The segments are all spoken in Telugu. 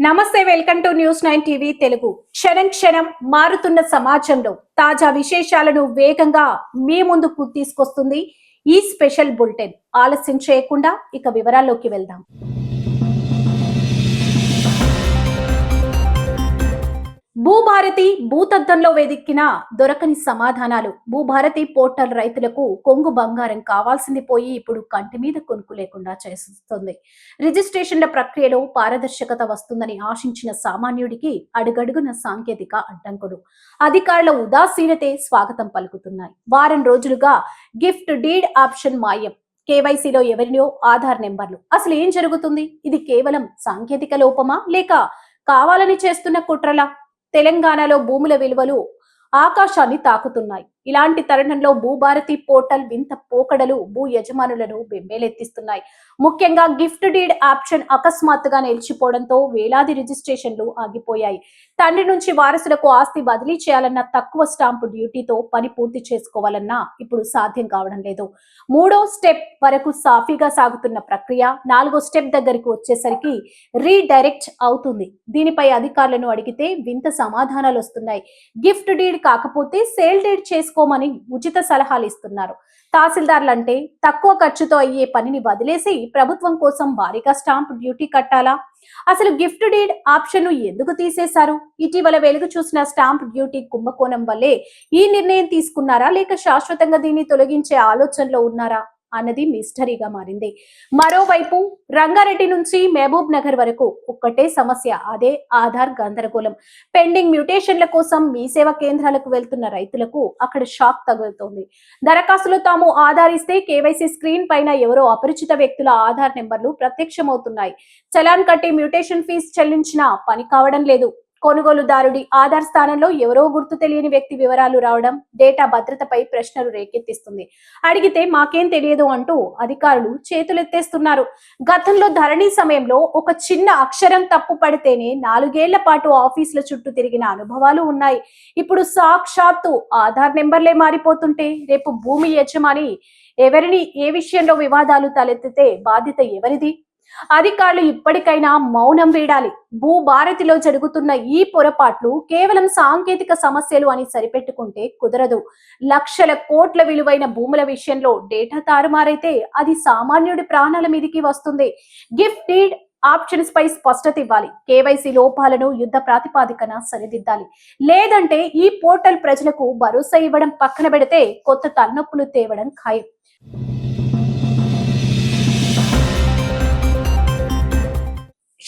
నమస్తే, welcome to news 9 TV Telugu. క్షణం క్షణం మారుతున్న సమాజంలో తాజా విశేషాలను వేగంగా మీ ముందుకు తీసుకొస్తుంది ఈ స్పెషల్ బులెటిన్. ఆలస్యం చేయకుండా ఇక వివరాల్లోకి వెళ్దాం. భూభారతి భూతద్దంలో వెదిక్కిన దొరకని సమాధానాలు. భూభారతి పోర్టల్ రైతులకు కొంగు బంగారం కావాల్సింది పోయి ఇప్పుడు కంటి మీద కొనుక్కు లేకుండా చేస్తుంది. రిజిస్ట్రేషన్ల ప్రక్రియలో పారదర్శకత వస్తుందని ఆశించిన సామాన్యుడికి అడుగడుగున సాంకేతిక అడ్డంకులు, అధికారుల ఉదాసీనతే స్వాగతం పలుకుతున్నాయి. వారం రోజులుగా గిఫ్ట్ డీడ్ ఆప్షన్ మాయం. కేవైసీలో ఎవరినో ఆధార్ నెంబర్లు. అసలు ఏం జరుగుతుంది? ఇది కేవలం సాంకేతిక లోపమా లేక కావాలని చేస్తున్న కుట్రలా? తెలంగాణలో భూముల విలువలు ఆకాశాన్ని తాకుతున్నాయి. ఇలాంటి తరుణంలో భూభారతి పోర్టల్ వింత పోకడలు భూ యజమానులను బెంబేలెత్తిస్తున్నాయి. ముఖ్యంగా గిఫ్ట్ డీడ్ ఆప్షన్ అకస్మాత్తుగా నిలిచిపోవడంతో వేలాది రిజిస్ట్రేషన్లు ఆగిపోయాయి. తండ్రి నుంచి వారసులకు ఆస్తి బదిలీ చేయాలన్న తక్కువ స్టాంపు డ్యూటీతో పని పూర్తి చేసుకోవాలన్నా ఇప్పుడు సాధ్యం కావడం లేదు. 3వ స్టెప్ వరకు సాఫీగా సాగుతున్న ప్రక్రియ 4వ స్టెప్ దగ్గరికి వచ్చేసరికి రీడైరెక్ట్ అవుతుంది. దీనిపై అధికారులను అడిగితే వింత సమాధానాలు వస్తున్నాయి. గిఫ్ట్ డీడ్ కాకపోతే సేల్ డీడ్ చేసుకోమని ఉచిత సలహాలు ఇస్తున్నారు. తహసీల్దార్లంటే తక్కువ ఖర్చుతో అయ్యే పనిని వదిలేసి ప్రభుత్వం కోసం భారీగా స్టాంప్ డ్యూటీ కట్టాలా? అసలు గిఫ్ట్ డీడ్ ఆప్షన్ ఎందుకు తీసేశారు? ఇటీవల వెలుగు చూసిన స్టాంప్ డ్యూటీ కుంభకోణం వల్లే ఈ నిర్ణయం తీసుకున్నారా లేక శాశ్వతంగా దీన్ని తొలగించే ఆలోచనలో ఉన్నారా అన్నది మిస్టరీగా మారింది. మరోవైపు రంగారెడ్డి నుంచి మహబూబ్ నగర్ వరకు ఒక్కటే సమస్య, అదే ఆధార్ గందరగోళం. పెండింగ్ మ్యూటేషన్ల కోసం మీ సేవా కేంద్రాలకు వెళ్తున్న రైతులకు అక్కడ షాక్ తగులుతోంది. దరఖాస్తులు తాము ఆధారిస్తే కేవైసీ స్క్రీన్ పైన ఎవరో అపరిచిత వ్యక్తుల ఆధార్ నెంబర్లు ప్రత్యక్షమవుతున్నాయి. చలాన్ కట్టి మ్యూటేషన్ ఫీజు చెల్లించినా పని కావడం లేదు. కొనుగోలుదారుడి ఆధార్ స్థానంలో ఎవరో గుర్తు తెలియని వ్యక్తి వివరాలు రావడం డేటా భద్రతపై ప్రశ్నలు రేకెత్తిస్తుంది. అడిగితే మాకేం తెలియదు అంటూ అధికారులు చేతులెత్తేస్తున్నారు. గతంలో ధరణి సమయంలో ఒక చిన్న అక్షరం తప్పు పడితేనే 4 ఏళ్ల పాటు ఆఫీసుల చుట్టూ తిరిగిన అనుభవాలు ఉన్నాయి. ఇప్పుడు సాక్షాత్తు ఆధార్ నెంబర్లే మారిపోతుంటే రేపు భూమి యజమాని ఎవరిని ఏ విషయంలో వివాదాలు తలెత్తితే బాధ్యత ఎవరిది? అధికారులు ఇప్పటికైనా మౌనం వీడాలి. భూభారతిలో జరుగుతున్న ఈ పొరపాట్లు కేవలం సాంకేతిక సమస్యలు అని సరిపెట్టుకుంటే కుదరదు. లక్షల కోట్ల విలువైన భూముల విషయంలో డేటా తారుమారైతే అది సామాన్యుడి ప్రాణాల మీదికి వస్తుంది. గిఫ్ట్ డీడ్ ఆప్షన్స్ పై స్పష్టత ఇవ్వాలి. కేవైసీ లోపాలను యుద్ధ ప్రాతిపాదికన సరిదిద్దాలి. లేదంటే ఈ పోర్టల్ ప్రజలకు భరోసా ఇవ్వడం పక్కన పెడితే కొత్త తలనొప్పులు తేవడం ఖాయం.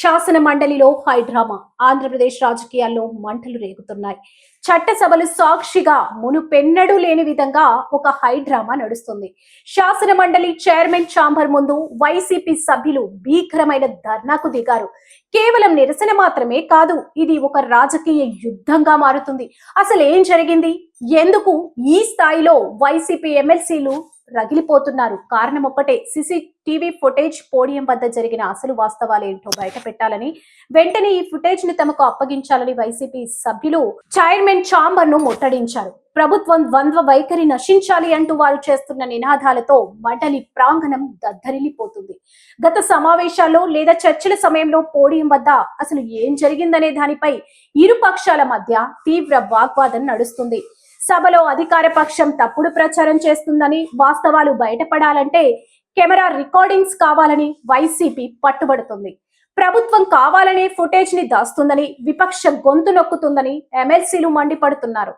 శాసన మండలిలో హైడ్రామా. ఆంధ్రప్రదేశ్ రాజకీయాల్లో మంటలు రేగుతున్నాయి. చట్టసభలు సాక్షిగా మునుపెన్నడూ లేని విధంగా ఒక హైడ్రామా నడుస్తుంది. శాసన మండలి చైర్మన్ ఛాంబర్ ముందు వైసీపీ సభ్యులు భీకరమైన ధర్నాకు దిగారు. కేవలం నిరసన మాత్రమే కాదు, ఇది ఒక రాజకీయ యుద్ధంగా మారుతుంది. అసలు ఏం జరిగింది? ఎందుకు ఈ స్థాయిలో వైసీపీ ఎమ్మెల్సీలు రగిలిపోతున్నారు? కారణం ఒక్కటే, CCTV ఫుటేజ్. పోడియం వద్ద జరిగిన అసలు వాస్తవాలేంటో బయట పెట్టాలని, వెంటనే ఈ ఫుటేజ్ ని తమకు అప్పగించాలని వైసీపీ సభ్యులు చైర్మన్ ఛాంబర్ ను ముట్టడించారు. ప్రభుత్వం ద్వంద్వ వైఖరి నశించాలి అంటూ వారు చేస్తున్న నినాదాలతో మండలి ప్రాంగణం దద్దరిల్లిపోతుంది. గత సమావేశాల్లో లేదా చర్చల సమయంలో పోడియం వద్ద అసలు ఏం జరిగిందనే దానిపై ఇరు పక్షాల మధ్య తీవ్ర వాగ్వాదం నడుస్తుంది. సభలో అధికార పక్షం తప్పుడు ప్రచారం చేస్తుందని, వాస్తవాలు బయటపడాలంటే కెమెరా రికార్డింగ్స్ కావాలని వైసీపీ పట్టుబడుతుంది. ప్రభుత్వం కావాలనే ఫుటేజ్ ని దాస్తుందని, విపక్ష గొంతు నొక్కుతుందని ఎమ్మెల్సీలు మండిపడుతున్నారు.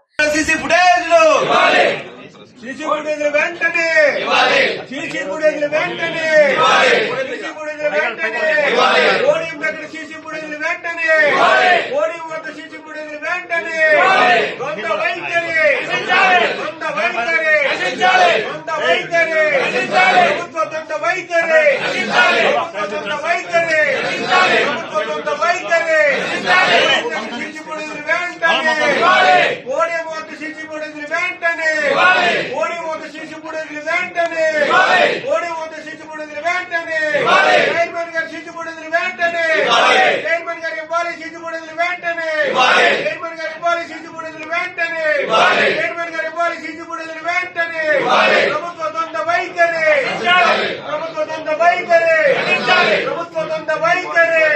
ప్రభుత్వ ప్రభుత్వ వైఖరి.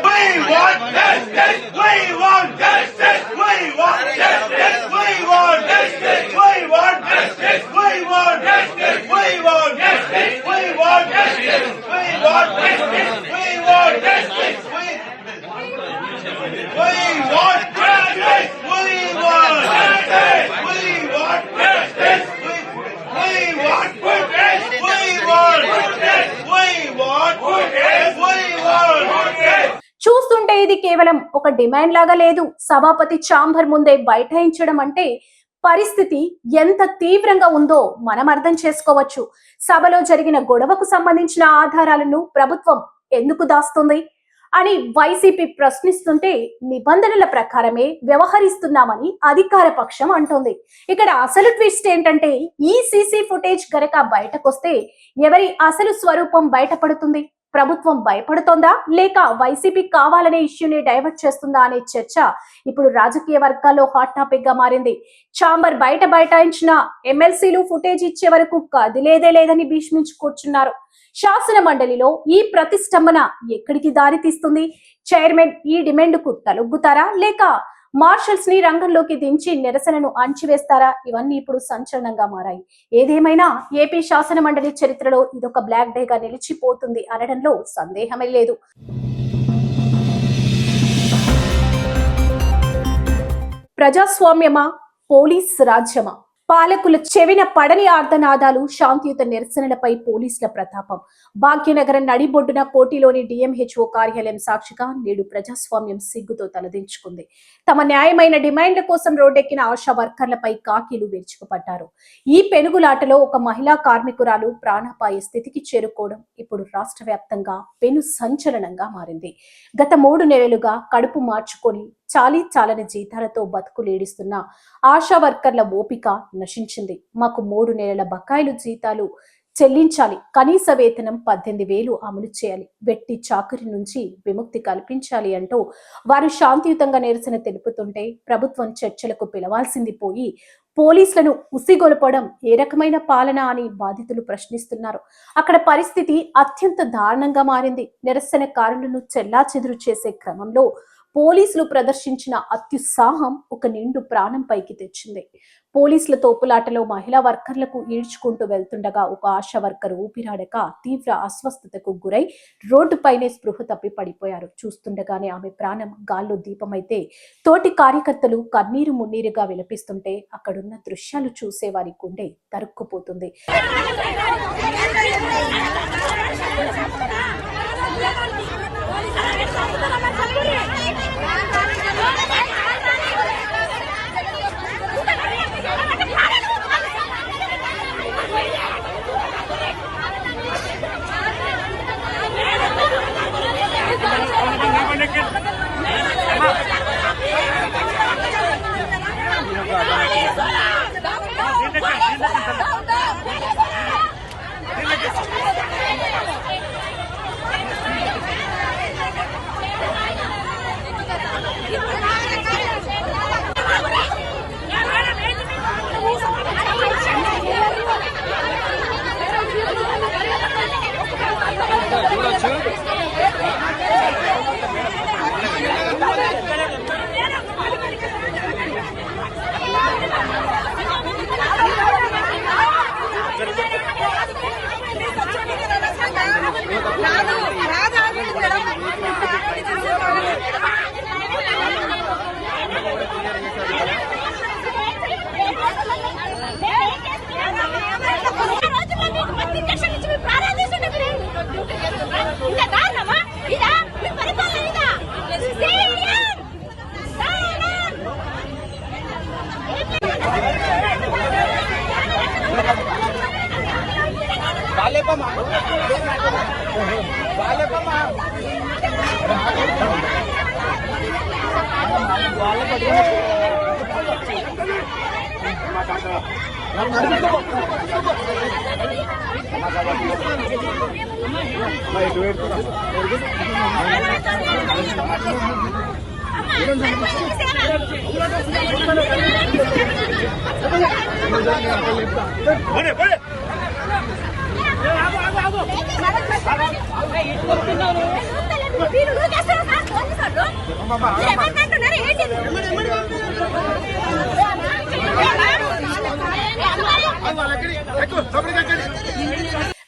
We want justice. We want justice. We want justice. We want justice. We want justice. We want justice. We want justice. We want justice. We want justice. We want justice. We want justice. We want justice. We want justice. We want justice. We want justice. We want justice. We want justice. చూస్తుంటే ఇది కేవలం ఒక డిమాండ్ లాగా లేదు. సభాపతి ఛాంబర్ ముందే బైఠాయించడం అంటే పరిస్థితి ఎంత తీవ్రంగా ఉందో మనం అర్థం చేసుకోవచ్చు. సభలో జరిగిన గొడవకు సంబంధించిన ఆధారాలను ప్రభుత్వం ఎందుకు దాస్తుంది అని వైసీపీ ప్రశ్నిస్తుంటే నిబంధనల ప్రకారమే వ్యవహరిస్తున్నామని అధికార పక్షం అంటోంది. ఇక్కడ అసలు ట్విస్ట్ ఏంటంటే ఈ సీసీ ఫుటేజ్ గనక బయటకొస్తే ఎవరి అసలు స్వరూపం బయటపడుతుంది? ప్రభుత్వం భయపడుతోందా లేక వైసీపీ కావాలనే ఇష్యూని డైవర్ట్ చేస్తుందా అనే చర్చ ఇప్పుడు రాజకీయ వర్గాల్లో హాట్ టాపిక్ గా మారింది. ఛాంబర్ బైఠాయించిన ఎమ్మెల్సీలు ఫుటేజ్ ఇచ్చే వరకు కదిలేదే లేదని భీష్మించి కూర్చున్నారు. శాసన మండలిలో ఈ ప్రతిష్టంభన ఎక్కడికి దారి తీస్తుంది? చైర్మన్ ఈ డిమాండ్ కు తలొగ్గుతారా లేక మార్షల్స్ ని రంగంలోకి దించి నిరసనను అణచివేస్తారా? ఇవన్నీ ఇప్పుడు సంచలనంగా మారాయి. ఏదేమైనా ఏపీ శాసన మండలి చరిత్రలో ఇదొక బ్లాక్ డే గా నిలిచిపోతుంది అనడంలో సందేహమే లేదు. ప్రజాస్వామ్యమా, పోలీస్ రాజ్యమా? పాలకుల చెవిన పడని ఆర్తనాదాలు, శాంతియుత నిరసనలపై పోలీసుల ప్రతాపం. భాగ్యనగరం నడిబొడ్డున కోటిలోని డిఎంహెచ్ఓ కార్యాలయం సాక్షిగా నేడు ప్రజాస్వామ్యం సిగ్గుతో తలదించుకుంది. తమ న్యాయమైన డిమాండ్ల కోసం రోడ్డెక్కిన ఆశా వర్కర్లపై కాకీలు విరుచుకుపడ్డారు. ఈ పెనుగులాటలో ఒక మహిళా కార్మికురాలు ప్రాణాపాయ స్థితికి చేరుకోవడం ఇప్పుడు రాష్ట్ర వ్యాప్తంగా పెను సంచలనంగా మారింది. గత 3 నెలలుగా కడుపు మార్చుకొని చాలని జీతాలతో బతుకులేడిస్తున్న ఆశా వర్కర్ల ఓపిక నశించింది. మాకు 3 నెలల బకాయిలు జీతాలు చెల్లించాలి, కనీస వేతనం 18,000 అమలు చేయాలి, వెట్టి చాకరీ నుంచి విముక్తి కల్పించాలి అంటూ వారు శాంతియుతంగా నిరసన తెలుపుతుంటే ప్రభుత్వం చర్చలకు పిలవాల్సింది పోయి పోలీసులను ఉసిగొల్పడం ఏ రకమైన పాలన అని బాధితులు ప్రశ్నిస్తున్నారు. అక్కడ పరిస్థితి అత్యంత దారుణంగా మారింది. నిరసనకారులను చెల్లాచెదురు చేసే క్రమంలో పోలీసులు ప్రదర్శించిన అత్యుత్సాహం ఒక నిండు ప్రాణం పైకి తెచ్చింది. పోలీసుల తోపులాటలో మహిళా వర్కర్లకు ఈడ్చుకుంటూ వెళ్తుండగా ఒక ఆశా వర్కర్ ఊపిరాడక తీవ్ర అస్వస్థతకు గురై రోడ్డుపైనే స్పృహ తప్పి పడిపోయారు. చూస్తుండగానే ఆమె ప్రాణం గాల్లో దీపమైతే తోటి కార్యకర్తలు కన్నీరు మున్నీరుగా విలపిస్తుంటే అక్కడున్న దృశ్యాలు చూసే వారి గుండె తరుక్కుపోతుంది.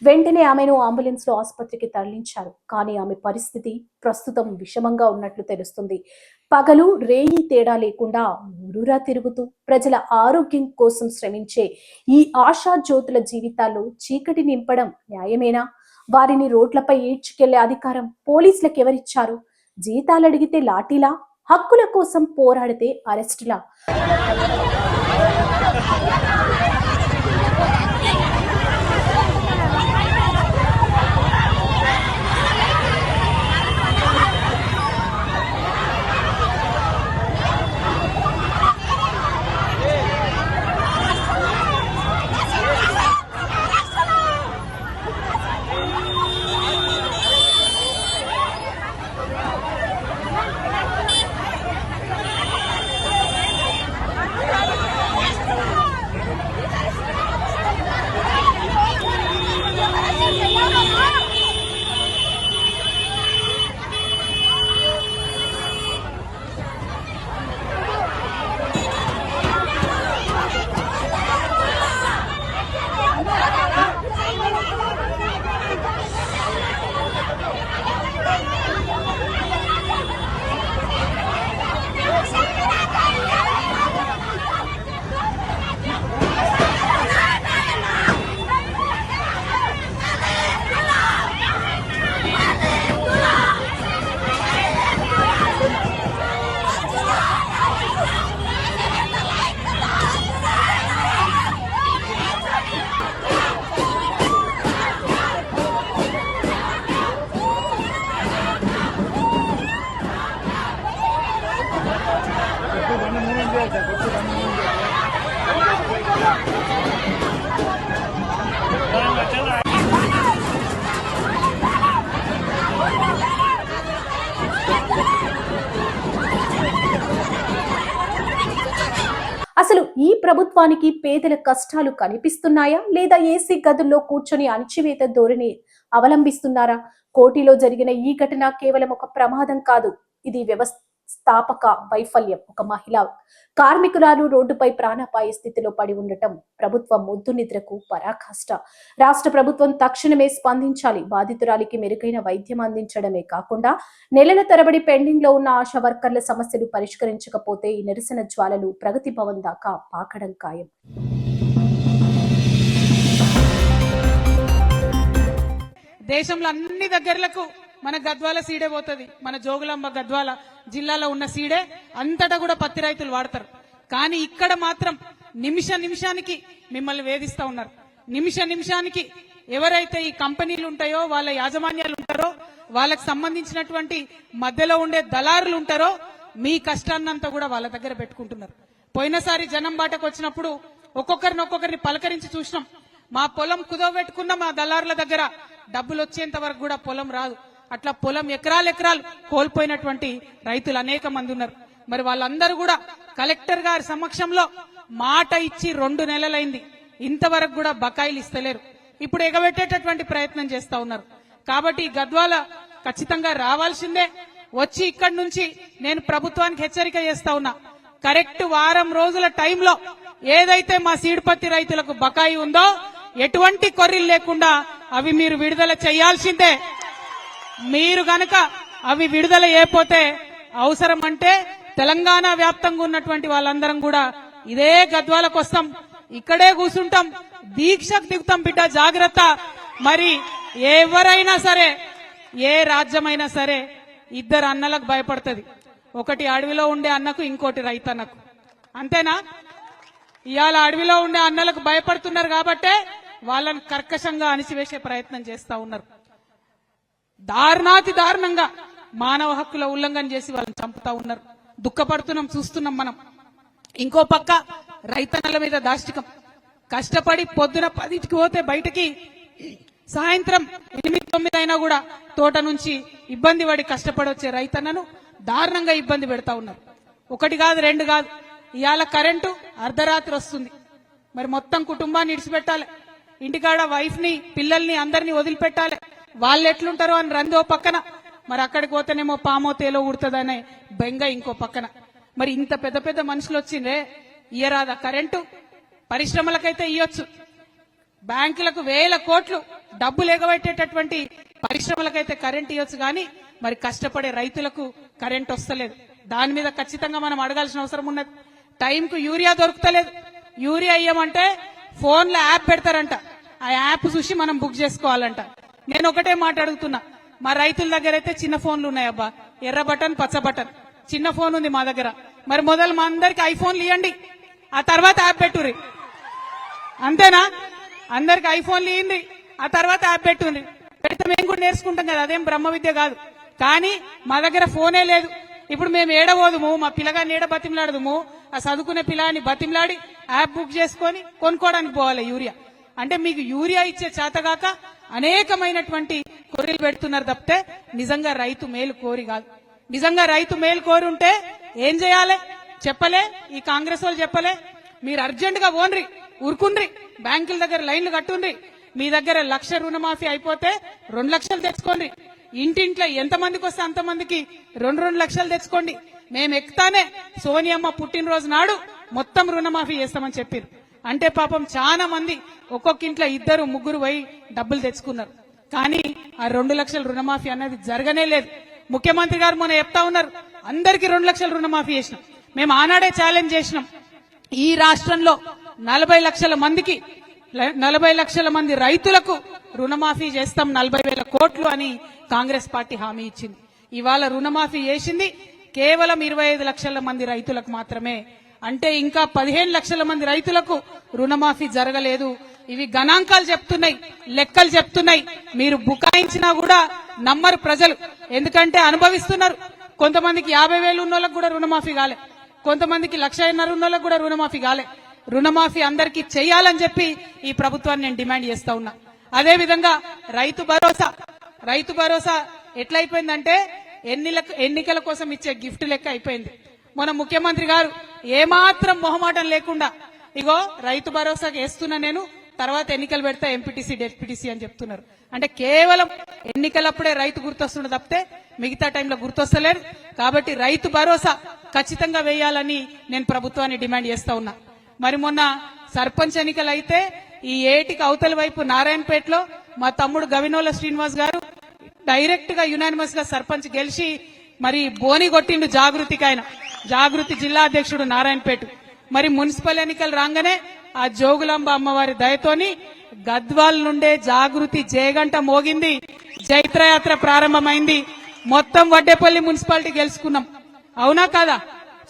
వెంటనే ఆమెను అంబులెన్స్ లో ఆసుపత్రికి తరలించారు. కానీ ఆమె పరిస్థితి ప్రస్తుతం విషమంగా ఉన్నట్లు తెలుస్తుంది. పగలు రేయి తేడా లేకుండా ఊరూరా తిరుగుతూ ప్రజల ఆరోగ్యం కోసం శ్రమించే ఈ ఆశా జ్యోతుల జీవితాల్లో చీకటి నింపడం న్యాయమేనా? వారిని రోడ్లపై ఈడ్చుకెళ్లే అధికారం పోలీసులకు ఎవరిచ్చారు? జీతాలు అడిగితే లాఠీలా? హక్కుల కోసం పోరాడితే అరెస్టులా? అసలు ఈ ప్రభుత్వానికి పేదల కష్టాలు కనిపిస్తున్నాయా లేదా ఏసీ గదుల్లో కూర్చొని అణచివేత ధోరణి అవలంబిస్తున్నారా? కోటిలో జరిగిన ఈ ఘటన కేవలం ఒక ప్రమాదం కాదు, ఇది వ్యవస్థాపక వైఫల్యం. ఒక మహిళా కార్మికురాలు రోడ్డుపై ప్రాణాపాయ స్థితిలో పడి ఉండటం ప్రభుత్వం మొద్దు నిద్రకు పరాకాష్ట. రాష్ట్ర ప్రభుత్వం తక్షణమే స్పందించాలి. బాధితురాలికి మెరుగైన వైద్యం అందించడమే కాకుండా నెలల తరబడి పెండింగ్ లో ఉన్న ఆశా వర్కర్ల సమస్యలు పరిష్కరించకపోతే ఈ నిరసన జ్వాలలు ప్రగతి భవన్ దాకా పాకడం ఖాయం. దేశంలో అన్ని దగ్గరలకు మన గద్వాల సీడే పోతుంది. మన జోగులాంబ గద్వాల జిల్లాలో ఉన్న సీడే అంతటా కూడా పత్తి రైతులు వాడతారు. కానీ ఇక్కడ మాత్రం నిమిషానికి మిమ్మల్ని వేధిస్తా ఉన్నారు. నిమిషానికి ఎవరైతే ఈ కంపెనీలు ఉంటాయో, వాళ్ళ యాజమాన్యాలు ఉంటారో, వాళ్ళకి సంబంధించినటువంటి మధ్యలో ఉండే దళారులు ఉంటారో, మీ కష్టాన్నంతా కూడా వాళ్ళ దగ్గర పెట్టుకుంటున్నారు. పోయినసారి జనం బాటకు వచ్చినప్పుడు ఒక్కొక్కరిని పలకరించి చూసినాం. మా పొలం కుదవబెట్టుకున్న మా దళారుల దగ్గర డబ్బులు వచ్చేంత వరకు కూడా పొలం రాదు. అట్లా పొలం ఎకరాలు కోల్పోయినటువంటి రైతులు అనేక మంది ఉన్నారు. మరి వాళ్ళందరూ కూడా కలెక్టర్ గారి సమక్షంలో మాట ఇచ్చి 2 నెలలైంది, ఇంతవరకు కూడా బకాయిలు ఇస్తలేరు. ఇప్పుడు ఎగబెట్టేటటువంటి ప్రయత్నం చేస్తా ఉన్నారు. కాబట్టి గద్వాల ఖచ్చితంగా రావాల్సిందే. వచ్చి ఇక్కడి నుంచి నేను ప్రభుత్వానికి హెచ్చరిక చేస్తా ఉన్నా, కరెక్ట్ వారం రోజుల టైంలో ఏదైతే మా సీడ్పత్తి రైతులకు బకాయి ఉందో ఎటువంటి కొర్రీలు లేకుండా అవి మీరు విడుదల చేయాల్సిందే. మీరు గనక అవి విడుదల చేయకపోతే అవసరం అంటే తెలంగాణ వ్యాప్తంగా ఉన్నటువంటి వాళ్ళందరం కూడా ఇదే గద్వాలకు వస్తాం, ఇక్కడే కూర్చుంటాం, దీక్షకు దిగుతాం. బిడ్డ జాగ్రత్త. మరి ఎవరైనా సరే, ఏ రాజ్యమైనా సరే 2 అన్నలకు భయపడుతుంది. ఒకటి అడవిలో ఉండే అన్నకు, ఇంకోటి రైతన్నకు. అంతేనా? ఇవాళ అడవిలో ఉండే అన్నలకు భయపడుతున్నారు కాబట్టే వాళ్ళని కర్కశంగా అణిచివేసే ప్రయత్నం చేస్తా ఉన్నారు. దారుణాతి దారుణంగా మానవ హక్కుల ఉల్లంఘన చేసి వాళ్ళని చంపుతా ఉన్నారు. దుఃఖపడుతున్నాం, చూస్తున్నాం మనం. ఇంకో పక్క రైతన్నల మీద దాష్టికం. కష్టపడి పొద్దున 10కి పోతే బయటికి సాయంత్రం 8-9 అయినా కూడా తోట నుంచి ఇబ్బంది పడి కష్టపడి వచ్చే రైతన్నను దారుణంగా ఇబ్బంది పెడతా ఉన్నారు. 1 కాదు 2 కాదు. ఇవాళ కరెంటు అర్ధరాత్రి వస్తుంది. మరి మొత్తం కుటుంబాన్ని ఇడిచిపెట్టాలి. ఇంటికాడ వైఫ్ ని పిల్లల్ని అందరినీ వదిలిపెట్టాలి, వాళ్ళు ఎట్లుంటారో అని రందో పక్కన, మరి అక్కడికి పోతేనేమో పామో తేలో ఉడుతుందనే బెంగ ఇంకో పక్కన. మరి ఇంత పెద్ద పెద్ద మనుషులు వచ్చిండ్రే, ఇయ్యరాదా కరెంటు? పరిశ్రమలకైతే ఇయ్యొచ్చు, బ్యాంకులకు వేల కోట్లు డబ్బులు ఎగబెట్టేటటువంటి పరిశ్రమలకైతే కరెంట్ ఇవ్వచ్చు, కానీ మరి కష్టపడే రైతులకు కరెంట్ వస్తలేదు. దాని మీద ఖచ్చితంగా మనం అడగాల్సిన అవసరం ఉన్నది. టైంకు యూరియా దొరుకుతలేదు, యూరియా ఇయ్యమంటే ఫోన్లో యాప్ పెడతారంట, ఆ యాప్ చూసి మనం బుక్ చేసుకోవాలంట. నేను ఒకటే మాట అడుగుతున్నా, మా రైతుల దగ్గర అయితే చిన్న ఫోన్లు ఉన్నాయి అబ్బా, ఎర్ర బటన్ పచ్చ బటన్, చిన్న ఫోన్ ఉంది మా దగ్గర. మరి మొదలు మా అందరికి ఐఫోన్లు ఇవ్వండి, ఆ తర్వాత యాప్ పెట్టుర్రి. అంతేనా? అందరికి ఐఫోన్లు ఇవ్వండి, ఆ తర్వాత యాప్ పెట్టుండ్రి. పెడితే మేము కూడా నేర్చుకుంటాం కదా, అదేం బ్రహ్మ విద్య కాదు. కానీ మా దగ్గర ఫోనే లేదు. ఇప్పుడు మేము ఏడబోదుము, మా పిల్లగాని ఏడ బతిమలాడదుము, ఆ చదువుకునే పిల్లని బతిమలాడి యాప్ బుక్ చేసుకొని కొనుక్కోవడానికి పోవాలి యూరియా. అంటే మీకు యూరియా ఇచ్చే చేతగాక అనేకమైనటువంటి కొర్రీలు పెడుతున్నారు తప్పితే నిజంగా రైతు మేలు కోరి కాదు. నిజంగా రైతు మేలు కోరి ఉంటే ఏం చేయాలి చెప్పలే, ఈ కాంగ్రెస్ వాళ్ళు చెప్పలే. మీరు అర్జెంట్ గా ఓన్రి ఊరుకుండ్రి, బ్యాంకుల దగ్గర లైన్లు కట్టుండ్రి. మీ దగ్గర 1,00,000 రుణమాఫీ అయిపోతే 2 లక్షలు తెచ్చుకోండి. ఇంటింట్లో ఎంతమందికి వస్తే అంతమందికి 2 లక్షలు తెచ్చుకోండి. మేము ఎక్కుతానే సోనియమ్మ పుట్టినరోజు నాడు మొత్తం రుణమాఫీ చేస్తామని చెప్పారు. అంటే పాపం చాలా మంది ఒక్కొక్క ఇంట్లో 2, 3 పోయి డబ్బులు తెచ్చుకున్నారు. కానీ ఆ 2 లక్షల రుణమాఫీ అనేది జరగనే లేదు. ముఖ్యమంత్రి గారు మొన్న చెప్తా ఉన్నారు, అందరికీ 2 లక్షల రుణమాఫీ చేసినాం. మేము ఆనాడే ఛాలెంజ్ చేసినాం, ఈ రాష్ట్రంలో 40 లక్షల మందికి 40 లక్షల మంది రైతులకు రుణమాఫీ చేస్తాం 40,000 కోట్లు అని కాంగ్రెస్ పార్టీ హామీ ఇచ్చింది. ఇవాళ రుణమాఫీ చేసింది కేవలం 25 లక్షల మంది రైతులకు మాత్రమే. అంటే ఇంకా 15 లక్షల మంది రైతులకు రుణమాఫీ జరగలేదు. ఇవి గణాంకాలు చెప్తున్నాయి, లెక్కలు చెప్తున్నాయి. మీరు బుకాయించినా కూడా నమ్మరు ప్రజలు, ఎందుకంటే అనుభవిస్తున్నారు. కొంతమందికి 50,000 ఉన్నోళ్ళకు కూడా రుణమాఫీ కాలే, కొంతమందికి 1,50,000 ఉన్నోళ్ళకు కూడా రుణమాఫీ కాలే. రుణమాఫీ అందరికీ చేయాలని చెప్పి ఈ ప్రభుత్వాన్ని నేను డిమాండ్ చేస్తా ఉన్నా. అదే విధంగా రైతు భరోసా ఎట్లయిపోయిందంటే ఎన్నికల కోసం ఇచ్చే గిఫ్ట్ లెక్క అయిపోయింది. మన ముఖ్యమంత్రి గారు ఏమాత్రం మొహమాటం లేకుండా ఇగో రైతు భరోసాకి వేస్తున్నా నేను, తర్వాత ఎన్నికలు పెడతా ఎంపీటీసీ డెప్యూటీసీ అని చెప్తున్నారు. అంటే కేవలం ఎన్నికలప్పుడే రైతు గుర్తొస్తుండే తప్పితే మిగతా టైంలో గుర్తొస్తలేరు. కాబట్టి రైతు భరోసా ఖచ్చితంగా వేయాలని నేను ప్రభుత్వాన్ని డిమాండ్ చేస్తా ఉన్నా. మరి మొన్న సర్పంచ్ ఎన్నికలు అయితే ఈ ఏటికి అవతల వైపు నారాయణపేటలో మా తమ్ముడు గవినోల శ్రీనివాస్ గారు డైరెక్ట్ గా యునానిమస్ గా సర్పంచ్ గెలిచి మరి బోని కొట్టిండు జాగృతికి. ఆయన జాగృతి జిల్లా అధ్యక్షుడు నారాయణపేట. మరి మున్సిపల్ ఎన్నికలు రాగానే ఆ జోగులాంబ అమ్మవారి దయతోని గద్వాల్ నుండే జాగృతి జయగంట మోగింది, జైత్రయాత్ర ప్రారంభమైంది. మొత్తం వడ్డేపల్లి మున్సిపాలిటీ గెలుచుకున్నాం. అవునా కాదా?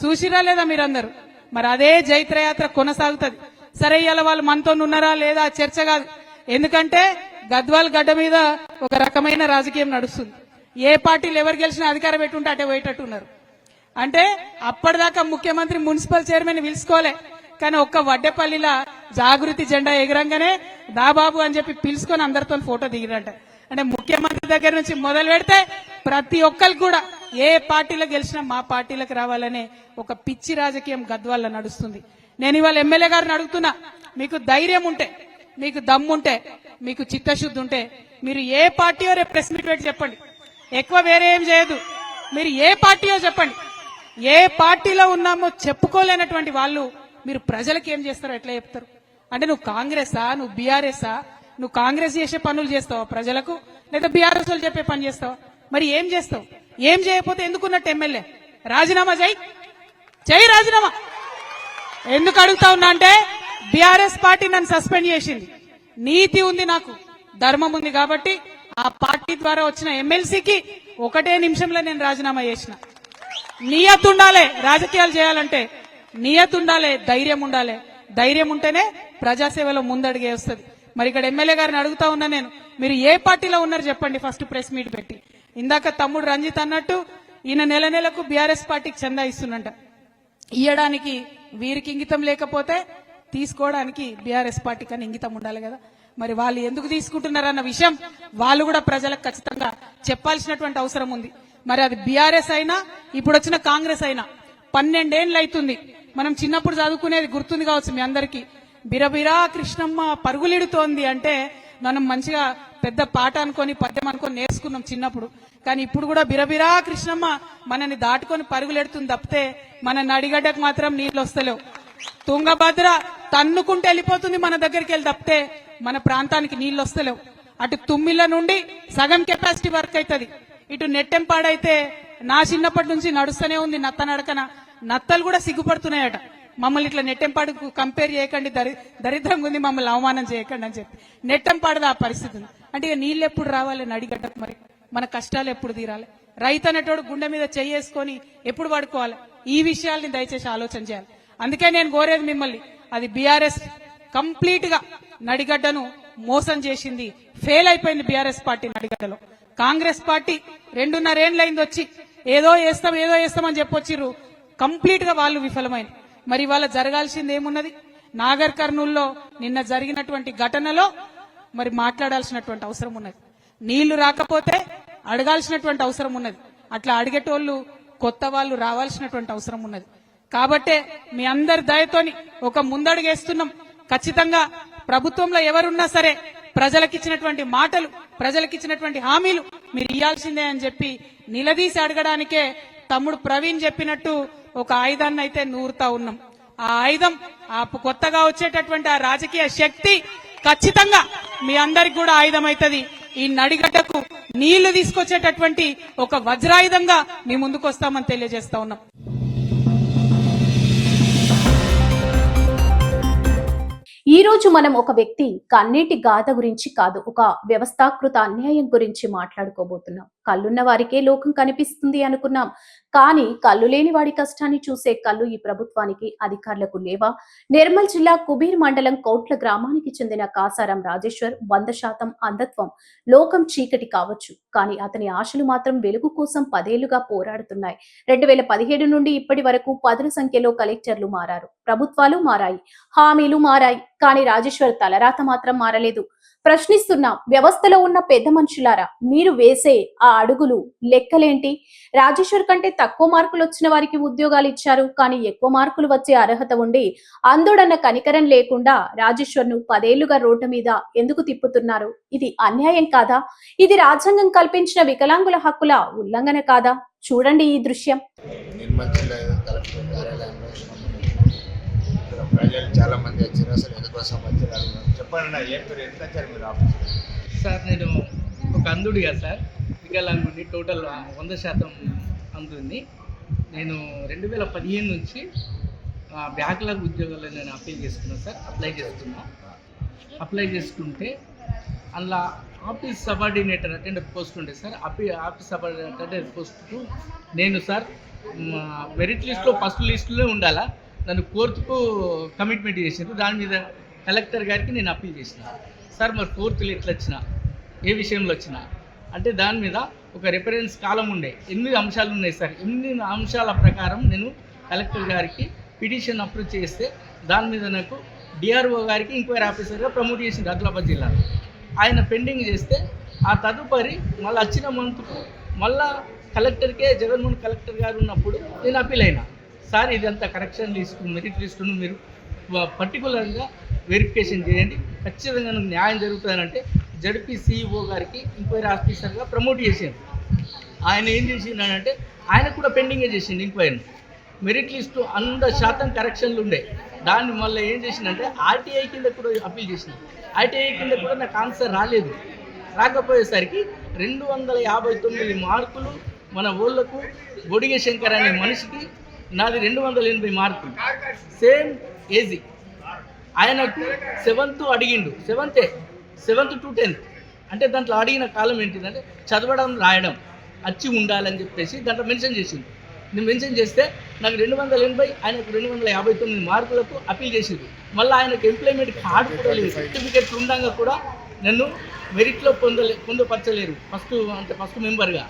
చూసిరా లేదా మీరందరూ? మరి అదే జైత్రయాత్ర కొనసాగుతుంది. సరే ఇవాళ వాళ్ళు మనతో ఉన్నారా లేదా చర్చ కాదు, ఎందుకంటే గద్వాల్ గడ్డ మీద ఒక రకమైన రాజకీయం నడుస్తుంది. ఏ పార్టీలు ఎవరు గెలిచినా అధికారం పెట్టుంటే అటే పోయేటట్టున్నారు. అంటే అప్పటిదాకా ముఖ్యమంత్రి మున్సిపల్ చైర్మన్ పిలుచుకోలే, కానీ ఒక్క వడ్డేపల్లిలా జాగృతి జెండా ఎగరంగానే దాబాబు అని చెప్పి పిలుచుకొని అందరితో ఫోటో దిగిరంట. అంటే ముఖ్యమంత్రి దగ్గర నుంచి మొదలు పెడితే ప్రతి ఒక్కరికి కూడా ఏ పార్టీలో గెలిచినా మా పార్టీలకు రావాలనే ఒక పిచ్చి రాజకీయం గద్వాల్లో నడుస్తుంది. నేను ఇవాళ ఎమ్మెల్యే గారిని అడుగుతున్నా, మీకు ధైర్యం ఉంటే, మీకు దమ్ముంటే, మీకు చిత్తశుద్ధి ఉంటే మీరు ఏ పార్టీయో రేపు ప్రెస్ మీట్ పెట్టి చెప్పండి. ఎక్కువ వేరే ఏం చేయదు, మీరు ఏ పార్టీయో చెప్పండి. ఏ పార్టీలో ఉన్నామో చెప్పుకోలేనటువంటి వాళ్ళు మీరు ప్రజలకు ఏం చేస్తారో ఎట్లా చెప్తారు? అంటే నువ్వు కాంగ్రెసా, నువ్వు బీఆర్ఎస్ఆ? నువ్వు కాంగ్రెస్ చేసే పనులు చేస్తావా ప్రజలకు, లేదా బీఆర్ఎస్ వాళ్ళు చెప్పే పని చేస్తావా? మరి ఏం చేస్తావు? ఏం చేయకపోతే ఎందుకున్నట్టు ఎమ్మెల్యే? రాజీనామా చేయి రాజీనామా. ఎందుకు అడుగుతా ఉన్నా అంటే బీఆర్ఎస్ పార్టీ నన్ను సస్పెండ్ చేసింది. నీతి ఉంది, నాకు ధర్మం ఉంది కాబట్టి ఆ పార్టీ ద్వారా వచ్చిన ఎమ్మెల్సీకి 1 నిమిషంలో నేను రాజీనామా చేసిన. నియత్ ఉండాలి, రాజకీయాలు చేయాలంటే నియత్ ఉండాలి, ధైర్యం ఉండాలి. ధైర్యం ఉంటేనే ప్రజాసేవలో ముందడిగే వస్తుంది. మరి ఇక్కడ ఎమ్మెల్యే గారిని అడుగుతా ఉన్నా నేను, మీరు ఏ పార్టీలో ఉన్నారు చెప్పండి ఫస్ట్ ప్రెస్ మీట్ పెట్టి. ఇందాక తమ్ముడు రంజిత్ అన్నట్టు ఈయన నెలకు బీఆర్ఎస్ పార్టీకి చందా ఇస్తున్నంట. ఇయ్యడానికి వీరికి ఇంగితం లేకపోతే తీసుకోవడానికి బీఆర్ఎస్ పార్టీ కానీ ఇంగితం ఉండాలి కదా. మరి వాళ్ళు ఎందుకు తీసుకుంటున్నారన్న విషయం వాళ్ళు కూడా ప్రజలకు ఖచ్చితంగా చెప్పాల్సినటువంటి అవసరం ఉంది. మరి అది బీఆర్ఎస్ అయినా ఇప్పుడు వచ్చిన కాంగ్రెస్ అయినా 12 ఏళ్ళు అవుతుంది. మనం చిన్నప్పుడు చదువుకునేది గుర్తుంది కావచ్చు మీ అందరికీ. బిరబిరా కృష్ణమ్మ పరుగులిడుతోంది అంటే మనం మంచిగా పెద్ద పాట అనుకొని పద్యం అనుకొని నేర్చుకున్నాం చిన్నప్పుడు. కానీ ఇప్పుడు కూడా బిరబిరా కృష్ణమ్మ మనని దాటుకొని పరుగులెడుతుంది తప్పితే మన నడిగడ్డకు మాత్రం నీళ్ళు వస్తలేవు. తుంగభద్ర తన్నుకుంటూ వెళ్ళిపోతుంది మన దగ్గరికి వెళ్ళి తప్పితే మన ప్రాంతానికి నీళ్ళు వస్తలేవు. అటు తుమ్మిళ్ళ నుండి సగం కెపాసిటీ వర్క్ అవుతుంది. ఇటు నెట్టెంపాడైతే నా చిన్నప్పటి నుంచి నడుస్తూనే ఉంది నత్త నడకన. నత్తలు కూడా సిగ్గుపడుతున్నాయట, మమ్మల్ని ఇట్లా నెట్టెంపాడుకు కంపేర్ చేయకండి, దరిద్రంగా ఉంది, మమ్మల్ని అవమానం చేయకండి అని చెప్పి. నెట్టెంపాడుది ఆ పరిస్థితి ఉంది. అంటే ఇక నీళ్ళు ఎప్పుడు రావాలి నడిగడ్డకు, మరి మన కష్టాలు ఎప్పుడు తీరాలి? రైతు అనేటోడు గుండె మీద చేసుకొని ఎప్పుడు పడుకోవాలి? ఈ విషయాల్ని దయచేసి ఆలోచన చేయాలి. అందుకే నేను కోరేది మిమ్మల్ని, అది బీఆర్ఎస్ కంప్లీట్ గా నడిగడ్డను మోసం చేసింది, ఫెయిల్ అయిపోయింది బీఆర్ఎస్ పార్టీ నడిగడ్డలో. కాంగ్రెస్ పార్టీ 2.5 ఏళ్లైంది వచ్చి ఏదో వేస్తామని చెప్పొచ్చిర్రు, కంప్లీట్ గా వాళ్ళు విఫలమైంది. మరి వాళ్ళ జరగాల్సింది ఏమున్నది? నాగర్ కర్నూల్లో నిన్న జరిగినటువంటి ఘటనలో మరి మాట్లాడాల్సినటువంటి అవసరం ఉన్నది. నీళ్లు రాకపోతే అడగాల్సినటువంటి అవసరం ఉన్నది. అట్లా అడిగేటోళ్లు కొత్త వాళ్ళు రావాల్సినటువంటి అవసరం ఉన్నది. కాబట్టే మీ అందరి దయతోని ఒక ముందడుగేస్తున్నాం. ఖచ్చితంగా ప్రభుత్వంలో ఎవరున్నా సరే ప్రజలకిచ్చినటువంటి మాటలు, ప్రజలకిచ్చినటువంటి హామీలు మీరు ఇయ్యాల్సిందే అని చెప్పి నిలదీసి అడగడానికే తమ్ముడు ప్రవీణ్ చెప్పినట్టు ఒక ఆయుధాన్ని అయితే నూరుతా ఉన్నాం. ఆ ఆయుధం, ఆ కొత్తగా వచ్చేటటువంటి ఆ రాజకీయ శక్తి ఖచ్చితంగా మీ అందరికి కూడా ఆయుధం అవుతుంది. ఈ నడిగడ్డకు నీళ్లు తీసుకొచ్చేటటువంటి ఒక వజ్రాయుధంగా మీ ముందుకు వస్తామని తెలియజేస్తా ఉన్నాం. ఈ రోజు మనం ఒక వ్యక్తి కన్నీటి గాథ గురించి కాదు, ఒక వ్యవస్థాకృత అన్యాయం గురించి మాట్లాడుకోబోతున్నాం. కళ్ళున్న వారికే లోకం కనిపిస్తుంది అనుకున్నాం, కానీ కళ్ళు లేని వాడి కష్టాన్ని చూసే కళ్ళు ఈ ప్రభుత్వానికి, అధికారులకు లేవా? నిర్మల్ జిల్లా కుబీర్ మండలం కోట్ల గ్రామానికి చెందిన కాసారం రాజేశ్వర్ 100% అంధత్వం. లోకం చీకటి కావచ్చు, కానీ అతని ఆశలు మాత్రం వెలుగు కోసం 10 ఏళ్లుగా పోరాడుతున్నాయి. 2017 నుండి ఇప్పటి వరకు పదుల సంఖ్యలో కలెక్టర్లు మారారు, ప్రభుత్వాలు మారాయి, హామీలు మారాయి, కానీ రాజేశ్వర్ తలరాత మాత్రం మారలేదు. ప్రశ్నిస్తున్నా, వ్యవస్థలో ఉన్న పెద్ద మనుషులారా, మీరు వేసే ఆ అడుగులు లెక్కలేంటి? రాజేశ్వర్ కంటే తక్కువ మార్కులు వచ్చిన వారికి ఉద్యోగాలు ఇచ్చారు, కానీ ఎక్కువ మార్కులు వచ్చే అర్హత ఉండి అంధుడన్న కనికరం లేకుండా రాజేశ్వర్ ను 10 ఏళ్లుగా రోడ్డు మీద ఎందుకు తిప్పుతున్నారు? ఇది అన్యాయం కాదా? ఇది రాజ్యాంగం కల్పించిన వికలాంగుల హక్కుల ఉల్లంఘన కాదా? చూడండి ఈ దృశ్యం. నిర్మల్ జిల్లా కలెక్టర్ కార్యాలయంలో ప్రజలు చాలా మంది వచ్చారు. అసలు ఎందుకోసం వచ్చారు చెప్పండి. ఏం పేరు, ఎందుకు వచ్చారు మీరు ఆఫీస్? సార్, నేను ఒక అంధుడిగా సార్, వికలాంగుడిని, టోటల్ 100% అంధుడిని. నేను 2015 నుంచి బ్యాక్లాగ్ ఉద్యోగాల్లో నేను అప్లై చేసుకున్నాను సార్. అప్లై చేసుకుంటే అందులో ఆఫీస్ సబార్డినేటర్ అటెండర్ పోస్ట్ ఉండే సార్. ఆఫీస్ సబార్డినేటర్ పోస్ట్కు నేను సార్ మెరిట్ లిస్ట్లో ఫస్ట్ లిస్టులో ఉండాలా, నన్ను కోర్టుకు కమిట్మెంట్ చేశారు. దాని మీద కలెక్టర్ గారికి నేను అప్పీల్ చేసిన సార్. మరి కోర్టులు ఎట్లా వచ్చినా, ఏ విషయంలో వచ్చినా అంటే దాని మీద ఒక రిఫరెన్స్ కాలం ఉండే 8 అంశాలు ఉన్నాయి సార్. 8 అంశాల ప్రకారం నేను కలెక్టర్ గారికి పిటిషన్ అప్రూవ్ చేస్తే దాని మీద నాకు డిఆర్ఓ గారికి ఎంక్వైరీ ఆఫీసర్గా ప్రమోట్ చేసింది ఆదిలాబాద్ జిల్లాలో. ఆయన పెండింగ్ చేస్తే ఆ తదుపరి మళ్ళీ వచ్చిన మంత్కు మళ్ళా కలెక్టర్కే, జగన్మోహన్ కలెక్టర్ గారు ఉన్నప్పుడు నేను అప్పీల్ అయినా. సార్, ఇదంతా కరెక్షన్ లిస్టు, మెరిట్ లిస్టును మీరు పర్టికులర్గా వెరిఫికేషన్ చేయండి, ఖచ్చితంగా న్యాయం జరుగుతుందంటే జడ్పీ సిఇఓ గారికి ఎంక్వైరీ ఆఫీసర్గా ప్రమోట్ చేసింది. ఆయన ఏం చేసిందంటే ఆయన కూడా పెండింగే చేసింది ఎంక్వైరీ. మెరిట్ లిస్టు 100% కరెక్షన్లు ఉండే. దాన్ని మళ్ళీ ఏం చేసిందంటే ఆర్టీఐ కింద కూడా అప్పీల్ చేసింది. ఆర్టీఐ కింద కూడా నాకు ఆన్సర్ రాకపోయేసరికి 259 మార్కులు మన ఊళ్ళకు బొడిగే శంకర్ అనే మనిషికి, నాది 280 మార్కులు, సేమ్ ఏజీ. ఆయనకు 7th అడిగిండు, 7th to 10th. అంటే దాంట్లో అడిగిన కాలం ఏంటిదంటే చదవడం, రాయడం వచ్చి ఉండాలని చెప్పేసి దాంట్లో మెన్షన్ చేసింది. నేను మెన్షన్ చేస్తే నాకు 280, ఆయనకు 259 మార్కులకు అప్పీల్ చేసింది. మళ్ళీ ఆయనకు ఎంప్లాయ్మెంట్ కార్డు కూడా లేదు, సర్టిఫికేట్ ఉండగా కూడా నన్ను మెరిట్లో పొందుపరచలేరు ఫస్ట్ మెంబర్గా.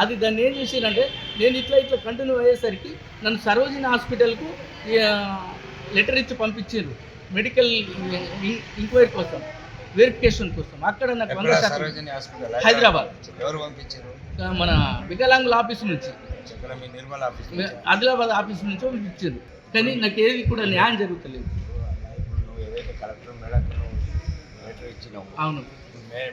అది దాన్ని ఏం చేసిందంటే నేను ఇట్లా కంటిన్యూ అయ్యేసరికి నన్ను సరోజిని హాస్పిటల్కు లెటర్ ఇచ్చి పంపించారు మెడికల్ ఎంక్వైరీ కోసం, వెరిఫికేషన్ కోసం. అక్కడ నాకు 100% హైదరాబాద్. ఎవరు పంపించారు? మన వికలాంగుల ఆఫీస్ నుంచి, నిర్మల్ ఆఫీస్, ఆదిలాబాద్ ఆఫీస్ నుంచి పంపించారు. కానీ నాకు ఏది కూడా న్యాయం జరుగుతలేదు. నువ్వు ఏదైతే కలెక్టర్ మేడంకు లెటర్ ఇచ్చినాము. అవును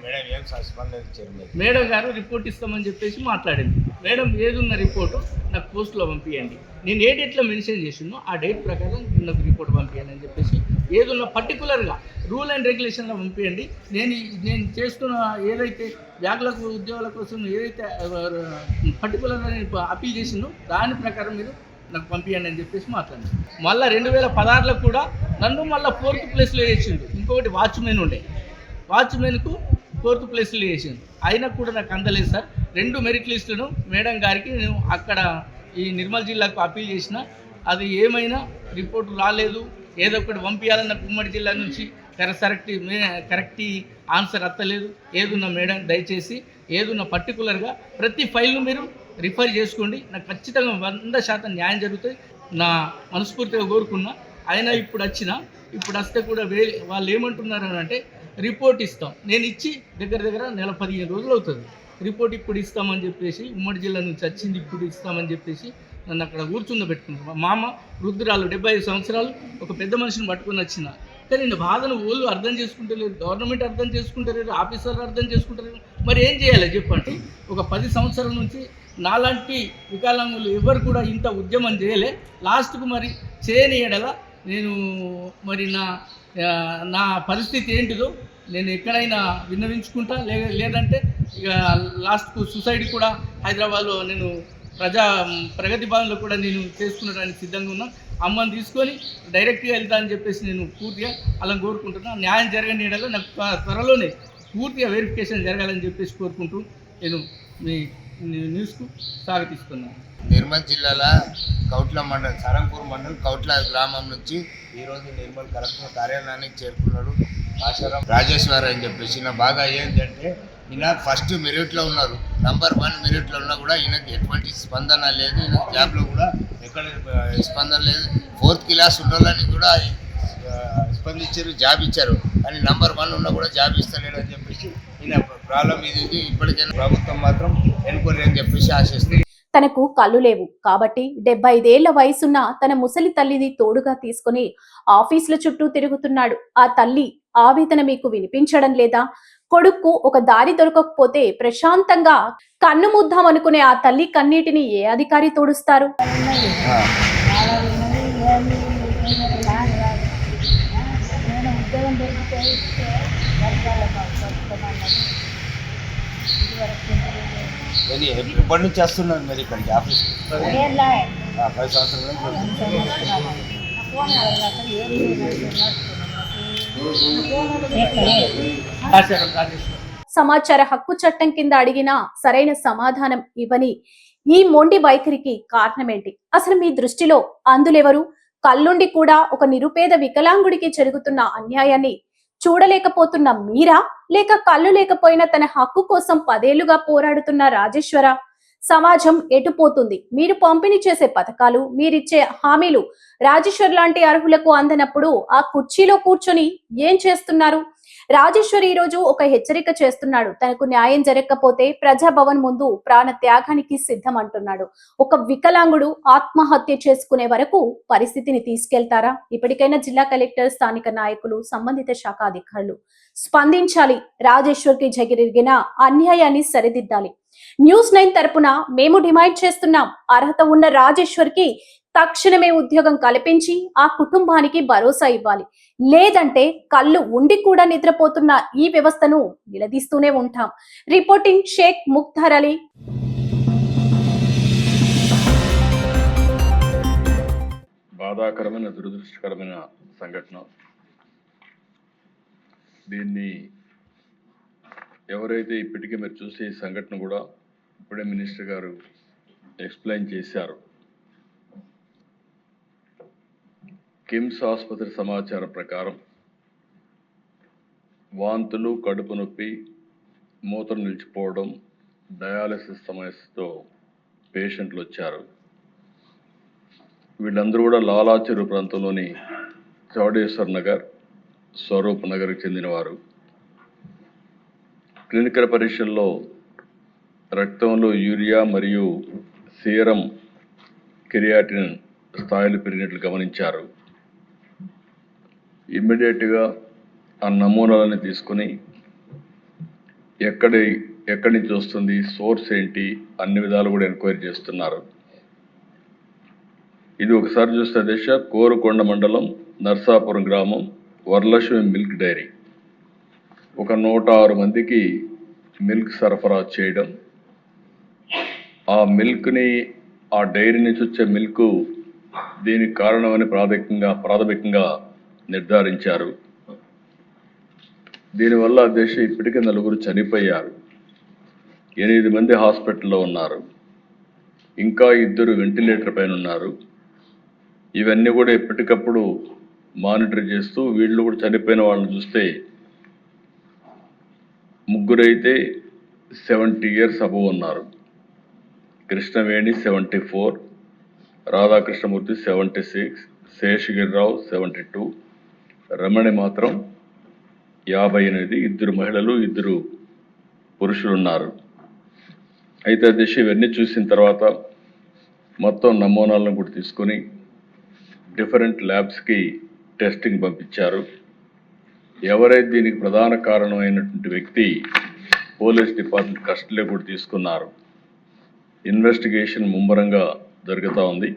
మేడం ఏం స్పందన ఇచ్చారు మీరు? మేడం గారు రిపోర్ట్ ఇస్తామని చెప్పేసి మాట్లాడింది. మేడం ఏదున్న రిపోర్టు నాకు పోస్ట్లో పంపించండి, నేను ఏ డేట్లో మెన్షన్ చేసినో ఆ డేట్ ప్రకారం నాకు రిపోర్ట్ పంపించండి అని చెప్పేసి ఏదున్న పర్టికులర్గా రూల్ అండ్ రెగ్యులేషన్లో పంపించండి. నేను చేస్తున్న ఏదైతే బ్యాక్లకు ఉద్యోగాల కోసం ఏదైతే పర్టికులర్గా నేను అప్పీల్ చేసిందో దాని ప్రకారం మీరు నాకు పంపించండి అని చెప్పేసి మాట్లాడింది. మళ్ళీ 2016లో కూడా నన్ను మళ్ళీ 4th ప్లేస్లో వేసిండు. ఇంకొకటి వాచ్మెన్ ఉండే, వాచ్మెన్కు 4th ప్లేస్లో వేసిండు. అయినా కూడా నాకు అందలేదు సార్. 2 మెరిట్ లిస్టులను మేడం గారికి నేను అక్కడ ఈ నిర్మల్ జిల్లాకు అప్పీల్ చేసిన, అది ఏమైనా రిపోర్టు రాలేదు, ఏదో ఒకటి పంపించాలన్న ఉమ్మడి జిల్లా నుంచి కరెక్ట్ ఆన్సర్ అత్తలేదు. ఏదున్న మేడం దయచేసి ఏదున్న పర్టికులర్గా ప్రతి ఫైల్ను మీరు రిఫర్ చేసుకోండి, నాకు ఖచ్చితంగా 100% న్యాయం జరుగుతుంది నా మనస్ఫూర్తిగా కోరుకున్నా. అయినా ఇప్పుడు వస్తే కూడా వాళ్ళు ఏమంటున్నారు అంటే రిపోర్ట్ ఇస్తాం, నేను ఇచ్చి దగ్గర నెల 15 రోజులు అవుతుంది. రిపోర్ట్ ఇప్పుడు ఇస్తామని చెప్పేసి ఉమ్మడి జిల్లా నుంచి వచ్చింది, ఇప్పుడు ఇస్తామని చెప్పేసి నన్ను అక్కడ కూర్చుండబెట్టుకున్నాను. మా మామ వృద్ధురాలు 75 సంవత్సరాలు ఒక పెద్ద మనిషిని పట్టుకొని వచ్చిన, కానీ నేను బాధను వాళ్ళు అర్థం చేసుకుంటలేరు, గవర్నమెంట్ అర్థం చేసుకుంటలేరు, ఆఫీసర్లు అర్థం చేసుకుంటలేరు. మరి ఏం చేయాలి చెప్పండి? ఒక 10 సంవత్సరాల నుంచి నాలాంటి వికలాంగులు ఎవరు కూడా ఇంత ఉద్యమం చేయలే. లాస్ట్కు మరి చేయని ఎడల నేను మరి నా పరిస్థితి ఏంటిదో నేను ఎక్కడైనా విన్నవించుకుంటా, లేదంటే ఇక లాస్ట్కు సూసైడ్ కూడా హైదరాబాద్లో నేను ప్రగతి భవన్లో కూడా నేను చేసుకునడానికి సిద్ధంగా ఉన్నా. అమ్మని తీసుకొని డైరెక్ట్గా వెళ్తా అని చెప్పేసి నేను పూర్తిగా అలా కోరుకుంటున్నా. న్యాయం జరగని ఎడల నాకు త్వరలోనే పూర్తిగా వెరిఫికేషన్ జరగాలని చెప్పేసి కోరుకుంటూ నేను మీ న్యూస్కు స్వాగతిస్తున్నాను. నిర్మల్ జిల్లాలో కౌట్ల మండలం, సరంపూర్ మండలం కౌట్ల గ్రామం నుంచి ఈరోజు నిర్మల్ కలెక్టర్ కార్యాలయానికి చేరుకున్నాడు ఆశారాం రాజేశ్వర్ అని చెప్పేసి. నా బాగా ఏంటంటే ఈయన ఫస్ట్ మెరిట్లో ఉన్నారు, నంబర్ 1 మెరిట్లో ఉన్నా కూడా ఈయనకి ఎటువంటి స్పందన లేదు. ఈయన జాబ్లో కూడా ఎక్కడ స్పందన లేదు. 4th క్లాస్ ఉండాలని కూడా స్పందించారు, జాబ్ ఇచ్చారు, కానీ నంబర్ 1 ఉన్నా కూడా జాబ్ ఇస్తలేడు అని చెప్పేసి ఈయన ప్రాబ్లం ఇది. ఇప్పటికైనా ప్రభుత్వం మాత్రం ఎన్క్వైరీ అని చెప్పేసి ఆశిస్తుంది. తనకు కళ్ళు లేవు కాబట్టి 75 ఏళ్ల వయసున్న తన ముసలి తల్లిని తోడుగా తీసుకుని ఆఫీసుల చుట్టూ తిరుగుతున్నాడు. ఆ తల్లి ఆవేదన మీకు వినిపించడం లేదా? కొడుక్కు ఒక దారి దొరకకపోతే ప్రశాంతంగా కన్ను ముద్దామనుకునే ఆ తల్లి కన్నీటిని ఏ అధికారి తోడుస్తారు? ఎప్పటి నుంచి వస్తున్నారు మీరు ఇక్కడికి ఆఫీస్? 5 సంవత్సరాల సమాచార హక్కు చట్టం కింద అడిగినా సరైన సమాధానం ఇవ్వని ఈ మొండి వైఖరికి కారణమేంటి? అసలు మీ దృష్టిలో అందులెవరు? కళ్ళుండి కూడా ఒక నిరుపేద వికలాంగుడికి జరుగుతున్న అన్యాయాన్ని చూడలేకపోతున్న మీరా, లేక కళ్ళు లేకపోయినా తన హక్కు కోసం 10 ఏళ్లుగా పోరాడుతున్న రాజేశ్వర? సమాజం ఎటుపోతుంది? మీరు పంపిణీ చేసే పథకాలు, మీరిచ్చే హామీలు రాజేశ్వర్ లాంటి అర్హులకు అందనప్పుడు ఆ కుర్చీలో కూర్చొని ఏం చేస్తున్నారు? రాజేశ్వర్ ఈ రోజు ఒక హెచ్చరిక చేస్తున్నాడు. తనకు న్యాయం జరగకపోతే ప్రజాభవన్ ముందు ప్రాణ త్యాగానికి సిద్ధం అంటున్నాడు. ఒక వికలాంగుడు ఆత్మహత్య చేసుకునే వరకు పరిస్థితిని తీసుకెళ్తారా? ఇప్పటికైనా జిల్లా కలెక్టర్, స్థానిక నాయకులు, సంబంధిత శాఖ అధికారులు స్పందించాలి. రాజేశ్వర్ కి జరిగిన అన్యాయాన్ని సరిదిద్దాలి. News9 తరపున మేము డిమాండ్ చేస్తున్నాం. అర్హత ఉన్న రాజేశ్వర్ కి తక్షణమే ఉద్యోగం కల్పించి ఆ కుటుంబానికి భరోసా ఇవ్వాలి. లేదంటే కళ్ళు ఉండి కూడా నిద్రపోతున్న ఈ వ్యవస్థను నిలదీస్తూనే ఉంటాం. రిపోర్టింగ్ షేక్ ముఖ్తార్ అలీ. బాధాకరమైన, దురదృష్టకరమైన సంఘటన. దీన్ని ఎవరైతే ఇప్పటికే మీరు చూసే ఈ సంఘటన కూడా ఇప్పుడే మినిస్టర్ గారు ఎక్స్ప్లెయిన్ చేశారు. కిమ్స్ ఆసుపత్రి సమాచారం ప్రకారం వాంతులు, కడుపు నొప్పి, మూత్రం నిలిచిపోవడం, డయాలసిస్ సమస్యతో పేషెంట్లు వచ్చారు. వీళ్ళందరూ కూడా లాలా చెరువు ప్రాంతంలోని చౌడేశ్వర్ నగర్, స్వరూప్ నగర్కి చెందినవారు. క్లినికల్ పరీక్షల్లో రక్తంలో యూరియా మరియు సీరం క్రియాటిన్ స్థాయిలు పెరిగినట్లు గమనించారు. ఇమ్మీడియట్గా ఆ నమూనాలని తీసుకుని ఎక్కడి నుంచి వస్తుంది, సోర్స్ ఏంటి, అన్ని విధాలు కూడా ఎంక్వైరీ చేస్తున్నారు. ఇది ఒకసారి చూస్తే దిశ కోరుకొండ మండలం నర్సాపురం గ్రామం వరలక్ష్మి మిల్క్ డైరీ ఒక 106 మందికి మిల్క్ సరఫరా చేయడం, ఆ మిల్క్ని ఆ డైరీ నుంచి వచ్చే మిల్క్ దీనికి కారణమని ప్రాథమికంగా నిర్ధారించారు. దీనివల్ల దేశ ఇప్పటికే 4 చనిపోయారు, 8 మంది హాస్పిటల్లో ఉన్నారు, ఇంకా 2 వెంటిలేటర్ పైన ఉన్నారు. ఇవన్నీ కూడా ఎప్పటికప్పుడు మానిటర్ చేస్తూ వీళ్ళు కూడా చనిపోయిన వాళ్ళని చూస్తే 3 అయితే 70 years అబవ్ ఉన్నారు. కృష్ణవేణి 74, రాధాకృష్ణమూర్తి 76, శేషగిరిరావు 72, రమణి మాత్రం 58, 2 మహిళలు 2 పురుషులు ఉన్నారు. అయితే దిశ ఇవన్నీ చూసిన తర్వాత మొత్తం నమూనాలను కూడా తీసుకొని డిఫరెంట్ ల్యాబ్స్కి టెస్టింగ్ పంపించారు. ఎవరైతే దీనికి ప్రధాన కారణమైనటువంటి వ్యక్తి పోలీస్ డిపార్ట్మెంట్ కస్టడీలో కూడా తీసుకున్నారు. ఇన్వెస్టిగేషన్ ముమ్మరంగా జరుగుతూ ఉంది.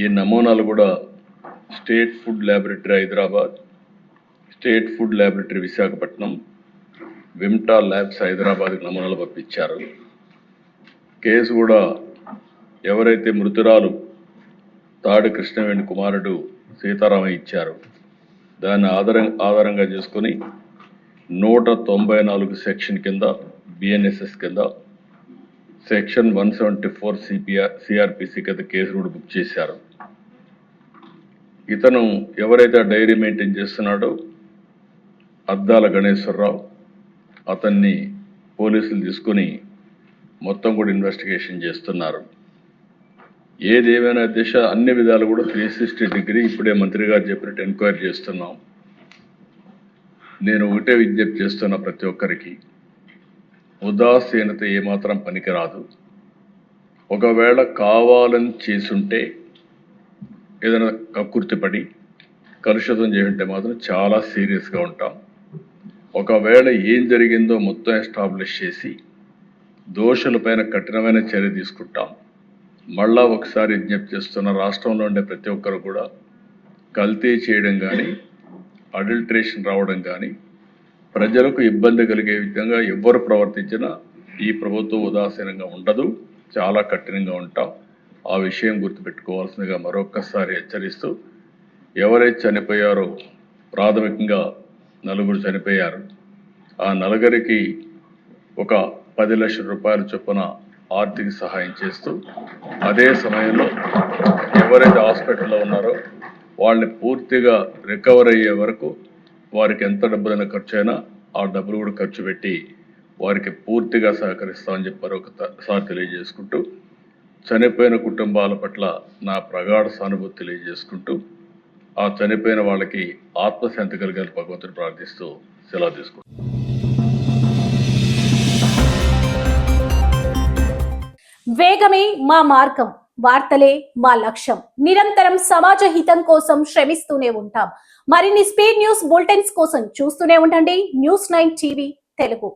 ఈ నమూనాలు కూడా state food laboratory Hyderabad, state food laboratory Visakhapatnam, Vimta labs హైదరాబాద్కి నమూనాలు పంపించారు. కేసు కూడా ఎవరైతే మృతురాలు తాడి కృష్ణవేణి కుమారుడు సీతారామయ్య ఇచ్చారు, దాన్ని ఆధారంగా చేసుకుని 194 సెక్షన్ కింద బిఎన్ఎస్ఎస్ కింద సెక్షన్ 174 సిఆర్పిసి కింద కేసు కూడా బుక్ చేశారు. ఇతను ఎవరైతే డైరీ మెయింటైన్ చేస్తున్నాడో అద్దాల గణేశ్వరరావు, అతన్ని పోలీసులు తీసుకుని మొత్తం కూడా ఇన్వెస్టిగేషన్ చేస్తున్నారు. ఏదేమైనా దిశ అన్ని విధాలు కూడా 360 డిగ్రీ ఇప్పుడే మంత్రి గారు చెప్పినట్టు ఎంక్వైరీ చేస్తున్నాం. నేను ఒకటే విజ్ఞప్తి చేస్తున్నా, ప్రతి ఒక్కరికి ఉదాసీనత ఏమాత్రం పనికిరాదు. ఒకవేళ కావాలని చేసుంటే ఏదైనా కక్కుర్తిపడి కలుషితం చేస్తుంటే మాత్రం చాలా సీరియస్గా ఉంటాం. ఒకవేళ ఏం జరిగిందో మొత్తం ఎస్టాబ్లిష్ చేసి దోషులపైన కఠినమైన చర్య తీసుకుంటాం. మళ్ళా ఒకసారి విజ్ఞప్తి చేస్తున్న, రాష్ట్రంలో ఉండే ప్రతి ఒక్కరు కూడా కల్తీ చేయడం కానీ అడల్ట్రేషన్ రావడం కానీ ప్రజలకు ఇబ్బంది కలిగే విధంగా ఎవ్వరు ప్రవర్తించినా ఈ ప్రభుత్వం ఉదాసీనంగా ఉండదు, చాలా కఠినంగా ఉంటాం. ఆ విషయం గుర్తుపెట్టుకోవాల్సిందిగా మరొక్కసారి హెచ్చరిస్తూ, ఎవరైతే చనిపోయారో ప్రాథమికంగా 4 చనిపోయారు. ఆ 4కి ఒక 10 లక్షల రూపాయల చొప్పున ఆర్థిక సహాయం చేస్తూ, అదే సమయంలో ఎవరైతే హాస్పిటల్లో ఉన్నారో వాళ్ళని పూర్తిగా రికవర్ అయ్యే వరకు వారికి ఎంత డబ్బులైనా ఖర్చు అయినా ఆ డబ్బులు కూడా ఖర్చు పెట్టి వారికి పూర్తిగా సహకరిస్తామని చెప్పారు. ఒకసారి తెలియజేసుకుంటూ, చనిపోయిన కుటుంబాల పట్ల నా ప్రగాఢ సానుభూతి తెలియజేసుకుంటూ, ఆ చనిపోయిన వాళ్ళకి ఆత్మశాంతి కలిగాలి భగవంతుని ప్రార్థిస్తూ సెలవు తీసుకుంటాం. వేగమే మా మార్గం, వార్తలే మా లక్ష్యం. నిరంతరం సమాజ హితం కోసం శ్రమిస్తూనే ఉంటాం. మరిన్ని స్పీడ్ న్యూస్ బులెటిన్స్ కోసం చూస్తూనే ఉండండి News9 TV తెలుగు.